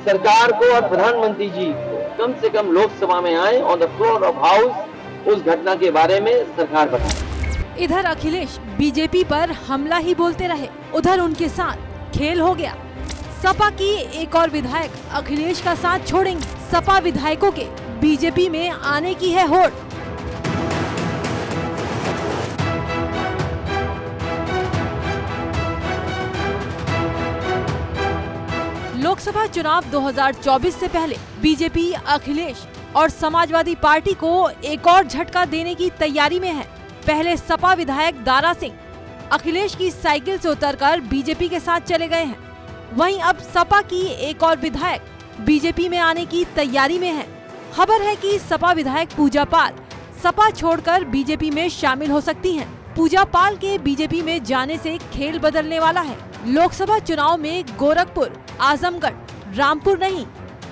सरकार को और प्रधानमंत्री जी को कम से कम लोकसभा में आए, on the floor of house उस घटना के बारे में सरकार बताए। इधर अखिलेश बीजेपी पर हमला ही बोलते रहे, उधर उनके साथ खेल हो गया। सपा की एक और विधायक अखिलेश का साथ छोड़ेंगी। सपा विधायकों के बीजेपी में आने की है होड़। लोकसभा चुनाव 2024 से पहले बीजेपी अखिलेश और समाजवादी पार्टी को एक और झटका देने की तैयारी में है। पहले सपा विधायक दारा सिंह अखिलेश की साइकिल से उतरकर बीजेपी के साथ चले गए हैं। वहीं अब सपा की एक और विधायक बीजेपी में आने की तैयारी में है। खबर है कि सपा विधायक पूजा पाल सपा छोड़कर बीजेपी में शामिल हो सकती हैं। पूजा पाल के बीजेपी में जाने से खेल बदलने वाला है। लोकसभा चुनाव में गोरखपुर, आजमगढ़, रामपुर नहीं,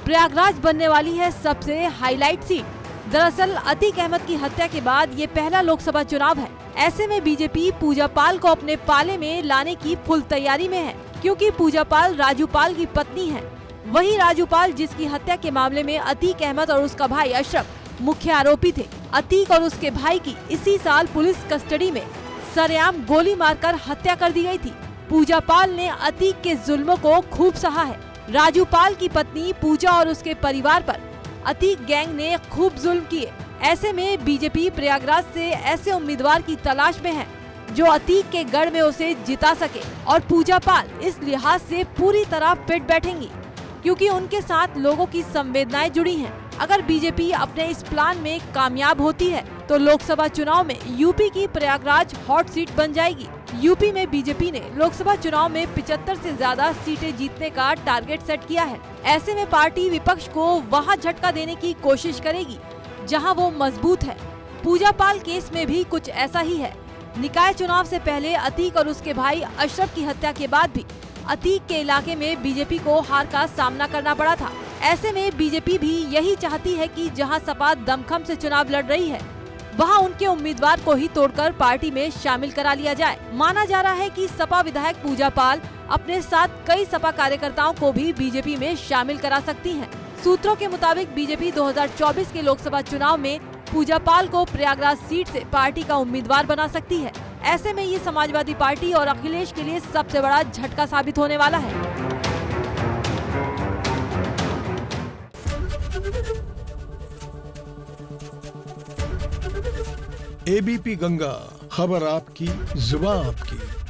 प्रयागराज बनने वाली है सबसे हाईलाइट सीट। दरअसल अतीक अहमद की हत्या के बाद ये पहला लोकसभा चुनाव है। ऐसे में बीजेपी पूजा पाल को अपने पाले में लाने की फुल तैयारी में है, क्योंकि पूजा पाल राजू पाल की पत्नी है। वही राजू पाल जिसकी हत्या के मामले में अतीक अहमद और उसका भाई अशरफ मुख्य आरोपी थे। अतीक और उसके भाई की इसी साल पुलिस कस्टडी में सरेआम गोली मारकर हत्या कर दी गई थी। पूजा पाल ने अतीक के जुल्मों को खूब सहा है। राजू पाल की पत्नी पूजा और उसके परिवार पर अतीक गैंग ने खूब जुल्म किए। ऐसे में बीजेपी प्रयागराज से ऐसे उम्मीदवार की तलाश में है जो अतीक के गढ़ में उसे जिता सके, और पूजा पाल इस लिहाज से पूरी तरह फिट बैठेंगी, क्योंकि उनके साथ लोगों की संवेदनाएं जुड़ी हैं। अगर बीजेपी अपने इस प्लान में कामयाब होती है तो लोकसभा चुनाव में यूपी की प्रयागराज हॉट सीट बन जाएगी। यूपी में बीजेपी ने लोकसभा चुनाव में 75 से ज्यादा सीटें जीतने का टारगेट सेट किया है। ऐसे में पार्टी विपक्ष को वहां झटका देने की कोशिश करेगी जहां वो मजबूत है। पूजा पाल केस में भी कुछ ऐसा ही है। निकाय चुनाव से पहले अतीक और उसके भाई अशरफ की हत्या के बाद भी अतीक के इलाके में बीजेपी को हार का सामना करना पड़ा था। ऐसे में बीजेपी भी यही चाहती है कि जहां सपा दमखम से चुनाव लड़ रही है, वहां उनके उम्मीदवार को ही तोड़कर पार्टी में शामिल करा लिया जाए। माना जा रहा है कि सपा विधायक पूजा पाल अपने साथ कई सपा कार्यकर्ताओं को भी बीजेपी में शामिल करा सकती हैं। सूत्रों के मुताबिक बीजेपी 2024 के लोकसभा चुनाव में पूजा पाल को प्रयागराज सीट से पार्टी का उम्मीदवार बना सकती है। ऐसे में ये समाजवादी पार्टी और अखिलेश के लिए सबसे बड़ा झटका साबित होने वाला है। एबीपी गंगा, खबर आपकी, जुबान आपकी।